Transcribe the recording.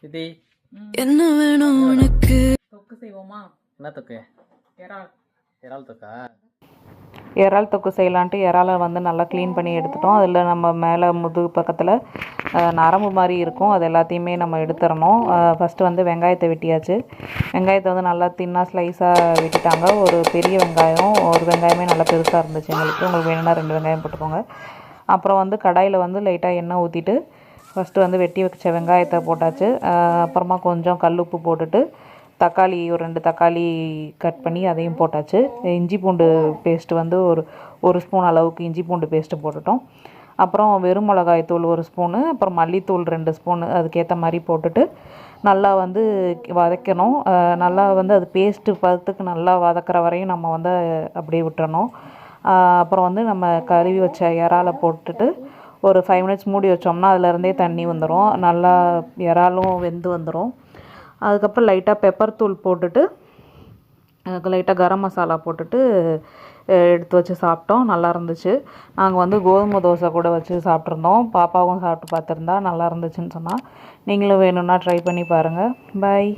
இது என்ன வேணும் உனக்கு? தொக்கு செய்வோமா? என்ன தொக்கு? இறால். இறால் தொக்கா? இறால் தொக்கு செய்யலான்ட்டு இறாலை வந்து நல்லா க்ளீன் பண்ணி எடுத்துட்டோம். அதில் நம்ம மேலே முதுகு பக்கத்தில் நரம்பு மாதிரி இருக்கும், அது எல்லாத்தையுமே நம்ம எடுத்துடணும். ஃபஸ்ட்டு வந்து வெங்காயத்தை வெட்டியாச்சு. வெங்காயத்தை வந்து நல்லா தின்னாக ஸ்லைஸாக வெட்டிட்டாங்க. ஒரு பெரிய வெங்காயம், ஒரு வெங்காயமே நல்லா பெருசாக இருந்துச்சு எங்களுக்கு. உங்களுக்கு வேணும்னா 2 வெங்காயம் போட்டுக்கோங்க. அப்புறம் வந்து கடாயில் வந்து லைட்டாக எண்ணெய் ஊற்றிட்டு ஃபஸ்ட்டு வந்து வெட்டி வச்ச வெங்காயத்தை போட்டாச்சு. அப்புறமா கொஞ்சம் கல்லுப்பு போட்டுட்டு தக்காளி ஒரு 2 தக்காளி கட் பண்ணி அதையும் போட்டாச்சு. இஞ்சி பூண்டு பேஸ்ட்டு வந்து ஒரு ஸ்பூன் அளவுக்கு இஞ்சி பூண்டு பேஸ்ட்டு போட்டுட்டோம். அப்புறம் வெறும் மிளகாய் தூள் 1 ஸ்பூனு, அப்புறம் மல்லித்தூள் 2 ஸ்பூனு அதுக்கேற்ற மாதிரி போட்டுட்டு நல்லா வந்து வதக்கணும். நல்லா வந்து அது பேஸ்ட்டு பதத்துக்கு நல்லா வதக்கிற வரையும் நம்ம வந்து அப்படியே விட்டுறணும். அப்புறம் வந்து நம்ம கழுவி வச்ச இறாலை போட்டுட்டு ஒரு 5 மினிட்ஸ் மூடி வச்சோம்னா அதிலருந்தே தண்ணி வந்துடும், நல்லா இறாலும் வெந்து வந்துடும். அதுக்கப்புறம் லைட்டாக பெப்பர் தூள் போட்டுட்டு லைட்டாக கரம் மசாலா போட்டுட்டு எடுத்து வச்சு சாப்பிட்டோம். நல்லா இருந்துச்சு. நாங்கள் வந்து கோதுமை தோசை கூட வச்சு சாப்பிட்ருந்தோம். பாப்பாவும் சாப்பிட்டு பார்த்துருந்தா நல்லா இருந்துச்சுன்னு சொன்னால். நீங்களும் வேணும்னா ட்ரை பண்ணி பாருங்கள். பாய்.